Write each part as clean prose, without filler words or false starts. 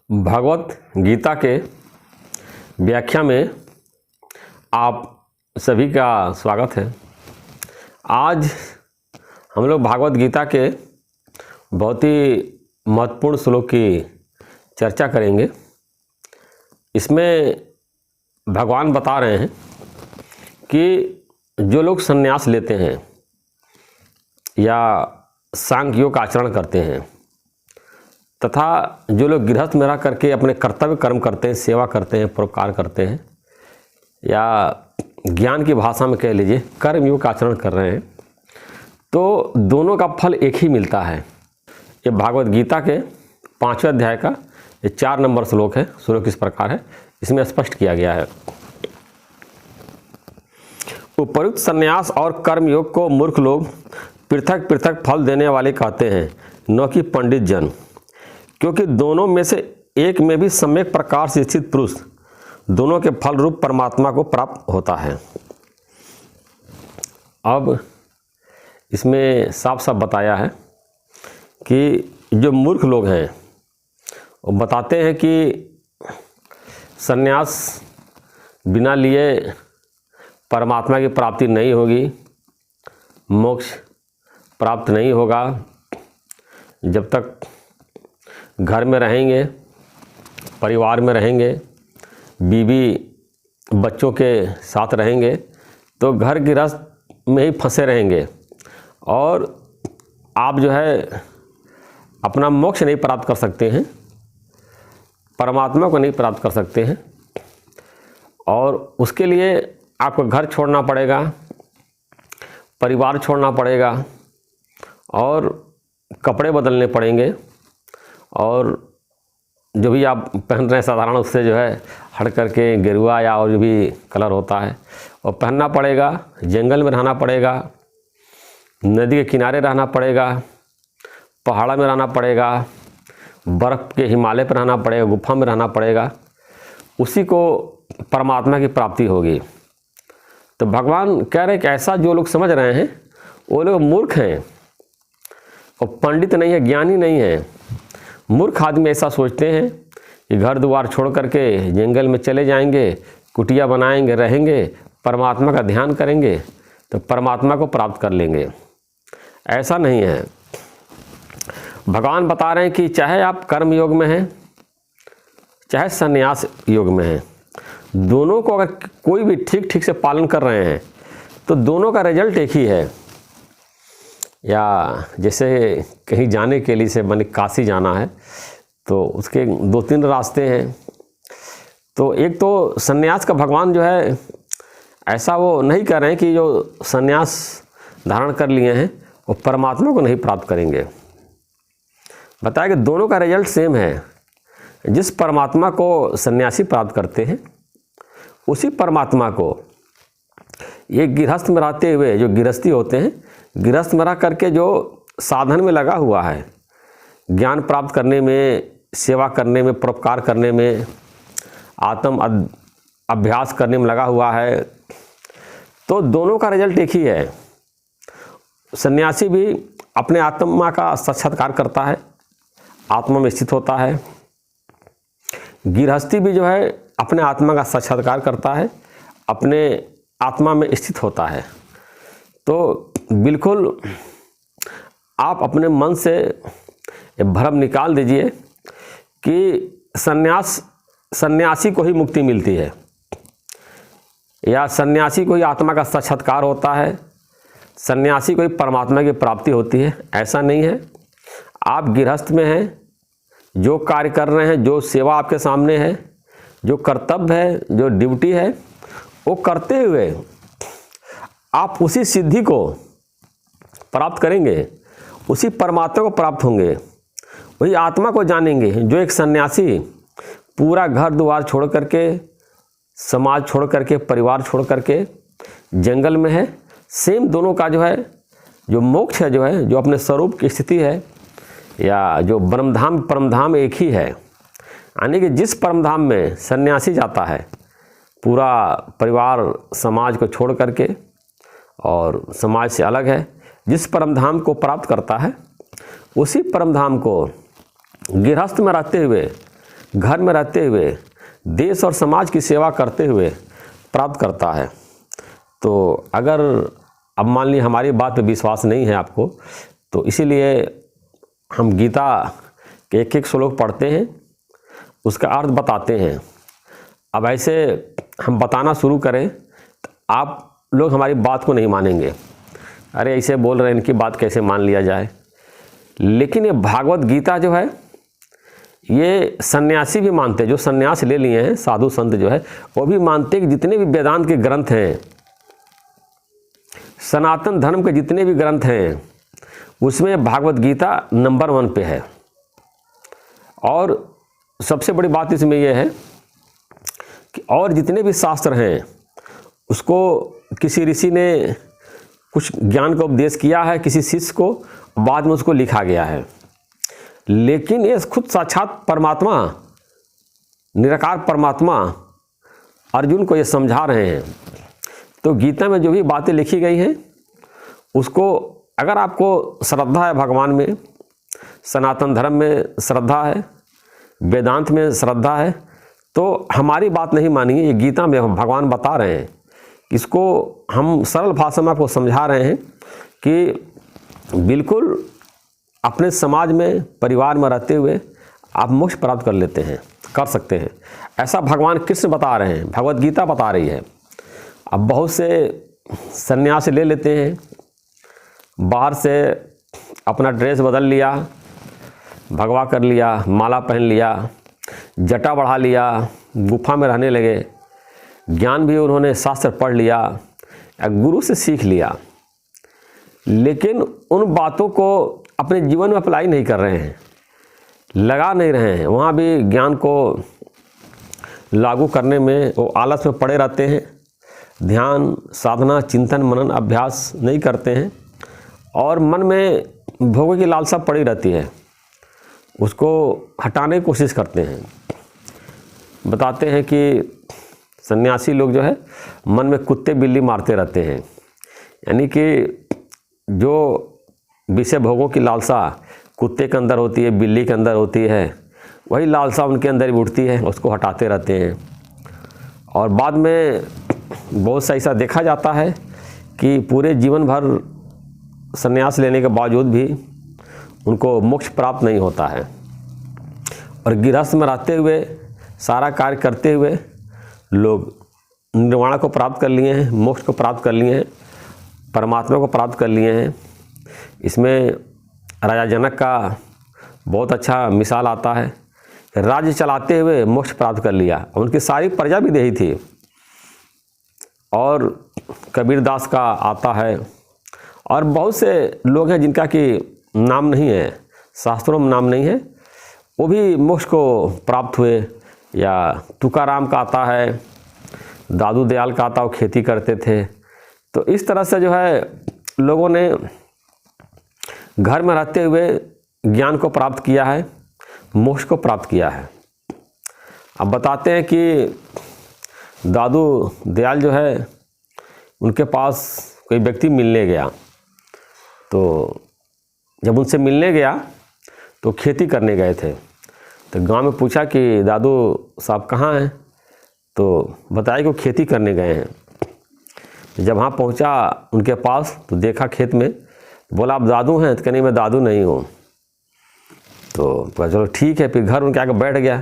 भगवत गीता के व्याख्या में आप सभी का स्वागत है। आज हम लोग भागवत गीता के बहुत ही महत्वपूर्ण श्लोक की चर्चा करेंगे। इसमें भगवान बता रहे हैं कि जो लोग संन्यास लेते हैं या सांख्य योग का आचरण करते हैं तथा जो लोग गृहस्थ में रह करके अपने कर्तव्य कर्म करते हैं, सेवा करते हैं, परोपकार करते हैं या ज्ञान की भाषा में कह लीजिए कर्म योग का आचरण कर रहे हैं, तो दोनों का फल एक ही मिलता है। ये भागवत गीता के 5वें अध्याय का ये 4 नंबर श्लोक है। श्लोक इस प्रकार है, इसमें स्पष्ट किया गया है। उपर्युक्त संन्यास और कर्म योग को मूर्ख लोग पृथक पृथक फल देने वाले कहते हैं, न कि पंडित जन, क्योंकि दोनों में से एक में भी सम्यक प्रकार से स्थित पुरुष दोनों के फल रूप परमात्मा को प्राप्त होता है। अब इसमें साफ साफ बताया है कि जो मूर्ख लोग हैं वो बताते हैं कि संन्यास बिना लिए परमात्मा की प्राप्ति नहीं होगी, मोक्ष प्राप्त नहीं होगा। जब तक घर में रहेंगे, परिवार में रहेंगे, बीवी बच्चों के साथ रहेंगे तो घर गृहस्थ में ही फंसे रहेंगे और आप जो है अपना मोक्ष नहीं प्राप्त कर सकते हैं, परमात्मा को नहीं प्राप्त कर सकते हैं। और उसके लिए आपको घर छोड़ना पड़ेगा, परिवार छोड़ना पड़ेगा और कपड़े बदलने पड़ेंगे और जो भी आप पहन रहे हैं साधारण उससे जो है हट करके गेरुआ या और जो भी कलर होता है और पहनना पड़ेगा। जंगल में रहना पड़ेगा, नदी के किनारे रहना पड़ेगा, पहाड़ में रहना पड़ेगा, बर्फ़ के हिमालय पर रहना पड़ेगा, गुफा में रहना पड़ेगा। उसी को परमात्मा की प्राप्ति होगी। तो भगवान कह रहे हैं कि ऐसा जो लोग समझ रहे हैं वो लोग मूर्ख हैं और पंडित नहीं है, ज्ञानी नहीं है। मूर्ख आदमी ऐसा सोचते हैं कि घर द्वार छोड़ करके जंगल में चले जाएंगे, कुटिया बनाएंगे, रहेंगे, परमात्मा का ध्यान करेंगे तो परमात्मा को प्राप्त कर लेंगे। ऐसा नहीं है। भगवान बता रहे हैं कि चाहे आप कर्म योग में हैं, चाहे संन्यास योग में हैं, दोनों को अगर कोई भी ठीक ठीक से पालन कर रहे हैं तो दोनों का रिजल्ट एक ही है। या जैसे कहीं जाने के लिए से मैंने काशी जाना है तो उसके 2-3 रास्ते हैं। तो एक तो संन्यास का भगवान जो है ऐसा वो नहीं कर रहे हैं कि जो संन्यास धारण कर लिए हैं वो परमात्मा को नहीं प्राप्त करेंगे। बताया कि दोनों का रिजल्ट सेम है। जिस परमात्मा को सन्यासी प्राप्त करते हैं उसी परमात्मा को ये गृहस्थ में रहते हुए जो गृहस्थी होते हैं, गृहस्थ में रह करके जो साधन में लगा हुआ है, ज्ञान प्राप्त करने में, सेवा करने में, परोपकार करने में, आत्म अभ्यास करने में लगा हुआ है, तो दोनों का रिजल्ट एक ही है। सन्यासी भी अपने आत्मा का साक्षात्कार करता है, आत्मा में स्थित होता है। गृहस्थी भी जो है अपने आत्मा का साक्षात्कार करता है, अपने आत्मा में स्थित होता है। तो बिल्कुल आप अपने मन से भ्रम निकाल दीजिए कि सन्यासी को ही मुक्ति मिलती है या सन्यासी को ही आत्मा का साक्षात्कार होता है, सन्यासी को ही परमात्मा की प्राप्ति होती है। ऐसा नहीं है। आप गृहस्थ में हैं, जो कार्य कर रहे हैं, जो सेवा आपके सामने है, जो कर्तव्य है, जो ड्यूटी है, वो करते हुए आप उसी सिद्धि को प्राप्त करेंगे, उसी परमात्मा को प्राप्त होंगे, वही आत्मा को जानेंगे। जो एक सन्यासी पूरा घर द्वार छोड़ करके, समाज छोड़ करके, परिवार छोड़ करके जंगल में है, सेम दोनों का जो है जो मोक्ष है, जो है जो अपने स्वरूप की स्थिति है या जो ब्रह्मधाम परमधाम एक ही है। यानी कि जिस परमधाम में सन्यासी जाता है पूरा परिवार समाज को छोड़ करके और समाज से अलग है, जिस परमधाम को प्राप्त करता है उसी परमधाम को गृहस्थ में रहते हुए घर में रहते हुए देश और समाज की सेवा करते हुए प्राप्त करता है। तो अगर अब मान ली हमारी बात पे विश्वास नहीं है आपको, तो इसीलिए हम गीता के एक एक श्लोक पढ़ते हैं, उसका अर्थ बताते हैं। अब ऐसे हम बताना शुरू करें तो आप लोग हमारी बात को नहीं मानेंगे, अरे ऐसे बोल रहे हैं, इनकी बात कैसे मान लिया जाए। लेकिन ये भागवत गीता जो है ये सन्यासी भी मानते हैं, जो सन्यास ले लिए हैं साधु संत जो है वो भी मानते हैं कि जितने भी वेदांत के ग्रंथ हैं, सनातन धर्म के जितने भी ग्रंथ हैं, उसमें भागवत गीता नंबर 1 पे है। और सबसे बड़ी बात इसमें यह है कि और जितने भी शास्त्र हैं उसको किसी ऋषि ने कुछ ज्ञान का उपदेश किया है किसी शिष्य को, बाद में उसको लिखा गया है। लेकिन ये खुद साक्षात परमात्मा, निराकार परमात्मा अर्जुन को ये समझा रहे हैं। तो गीता में जो भी बातें लिखी गई हैं उसको अगर आपको श्रद्धा है भगवान में, सनातन धर्म में श्रद्धा है, वेदांत में श्रद्धा है, तो हमारी बात नहीं मानिए। ये गीता में भगवान बता रहे हैं, इसको हम सरल भाषा में आपको समझा रहे हैं कि बिल्कुल अपने समाज में परिवार में रहते हुए आप मोक्ष प्राप्त कर लेते हैं, कर सकते हैं। ऐसा भगवान कृष्ण बता रहे हैं, भगवत गीता बता रही है। अब बहुत से सन्यास ले लेते हैं, बाहर से अपना ड्रेस बदल लिया, भगवा कर लिया, माला पहन लिया, जटा बढ़ा लिया, गुफा में रहने लगे, ज्ञान भी उन्होंने शास्त्र पढ़ लिया या गुरु से सीख लिया, लेकिन उन बातों को अपने जीवन में अप्लाई नहीं कर रहे हैं, लगा नहीं रहे हैं। वहाँ भी ज्ञान को लागू करने में वो आलस में पड़े रहते हैं, ध्यान साधना चिंतन मनन अभ्यास नहीं करते हैं और मन में भोगों की लालसा पड़ी रहती है, उसको हटाने की कोशिश करते हैं। बताते हैं कि सन्यासी लोग जो है मन में कुत्ते बिल्ली मारते रहते हैं, यानी कि जो विषय भोगों की लालसा कुत्ते के अंदर होती है, बिल्ली के अंदर होती है, वही लालसा उनके अंदर भी उठती है, उसको हटाते रहते हैं। और बाद में बहुत सा ऐसा देखा जाता है कि पूरे जीवन भर संन्यास लेने के बावजूद भी उनको मोक्ष प्राप्त नहीं होता है। और गृहस्थ में रहते हुए सारा कार्य करते हुए लोग निर्वाण को प्राप्त कर लिए हैं, मोक्ष को प्राप्त कर लिए हैं, परमात्मा को प्राप्त कर लिए हैं। इसमें राजा जनक का बहुत अच्छा मिसाल आता है, राज्य चलाते हुए मोक्ष प्राप्त कर लिया, उनकी सारी प्रजा भी देही थी। और कबीरदास का आता है और बहुत से लोग हैं जिनका कि नाम नहीं है, शास्त्रों में नाम नहीं है, वो भी मोक्ष को प्राप्त हुए। या तुकाराम का आता है, दादू दयाल का आता, वो खेती करते थे। तो इस तरह से जो है लोगों ने घर में रहते हुए ज्ञान को प्राप्त किया है, मोक्ष को प्राप्त किया है। अब बताते हैं कि दादू दयाल जो है उनके पास कोई व्यक्ति मिलने गया, तो जब उनसे मिलने गया तो खेती करने गए थे। तो गांव में पूछा कि दादू साहब कहाँ हैं, तो बताया कि वो खेती करने गए हैं। जब वहाँ पहुँचा उनके पास तो देखा खेत में, बोला आप दादू हैं? तो कहने मैं दादू नहीं हूँ। तो चलो ठीक है, फिर घर उनके आके बैठ गया,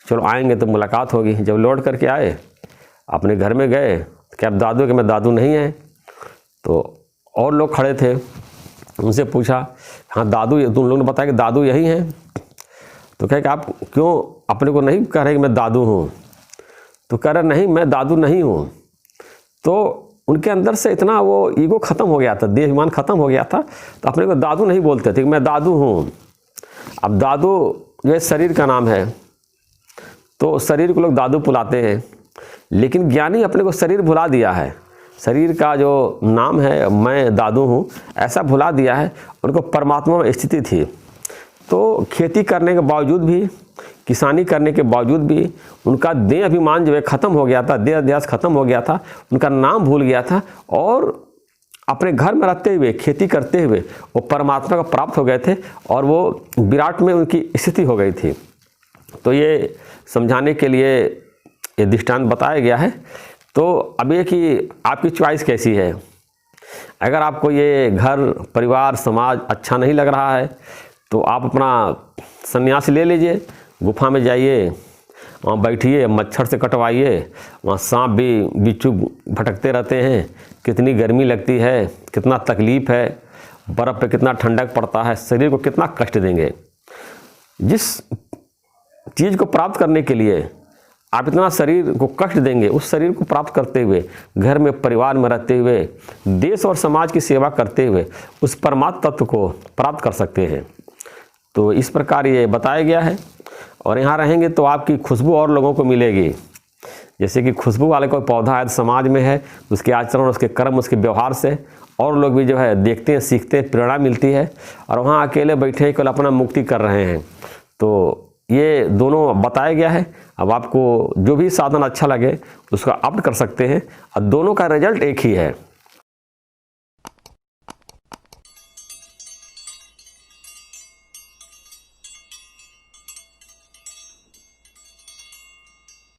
चलो आएंगे तो मुलाकात होगी। जब लौट करके आए अपने घर में गए, क्या आप दादू? कि मैं दादू नहीं है। तो और लोग खड़े थे, उनसे पूछा हाँ दादू, तुम लोगों ने बताया कि दादू यही हैं। तो कहे कि आप क्यों अपने को नहीं कह रहे कि मैं दादू हूँ? तो कह रहे नहीं मैं दादू नहीं हूँ। तो उनके अंदर से इतना वो ईगो ख़त्म हो गया था, देहाभिमान ख़त्म हो गया था, तो अपने को दादू नहीं बोलते थे कि मैं दादू हूँ। अब दादू ये शरीर का नाम है, तो शरीर को लोग दादू बुलाते हैं, लेकिन ज्ञानी अपने को शरीर भुला दिया है, शरीर का जो नाम है मैं दादू हूँ ऐसा भुला दिया है। उनको परमात्मा में स्थिति थी। तो खेती करने के बावजूद भी, किसानी करने के बावजूद भी उनका देह अभिमान जो है ख़त्म हो गया था, देह अध्यास ख़त्म हो गया था, उनका नाम भूल गया था और अपने घर में रहते हुए खेती करते हुए वो परमात्मा को प्राप्त हो गए थे और वो विराट में उनकी स्थिति हो गई थी। तो ये समझाने के लिए ये दृष्टांत बताया गया है। तो अब ये कि आपकी चॉइस कैसी है। अगर आपको ये घर परिवार समाज अच्छा नहीं लग रहा है तो आप अपना संन्यास ले लीजिए, गुफा में जाइए, वहाँ बैठिए, मच्छर से कटवाइए। वहाँ सांप भी बिच्छू भटकते रहते हैं, कितनी गर्मी लगती है, कितना तकलीफ़ है, बर्फ़ पे कितना ठंडक पड़ता है, शरीर को कितना कष्ट देंगे। जिस चीज़ को प्राप्त करने के लिए आप इतना शरीर को कष्ट देंगे, उस शरीर को प्राप्त करते हुए, घर में परिवार में रहते हुए, देश और समाज की सेवा करते हुए उस परमात्म तत्व को प्राप्त कर सकते हैं। तो इस प्रकार ये बताया गया है। और यहाँ रहेंगे तो आपकी खुशबू और लोगों को मिलेगी। जैसे कि खुशबू वाले कोई पौधा है समाज में है, उसके आचरण, उसके कर्म, उसके व्यवहार से और लोग भी जो है देखते हैं, सीखते हैं, प्रेरणा मिलती है। और वहाँ अकेले बैठे केवल अपना मुक्ति कर रहे हैं। तो ये दोनों बताया गया है। अब आपको जो भी साधन अच्छा लगे उसका ऑप्ट कर सकते हैं और दोनों का रिजल्ट एक ही है।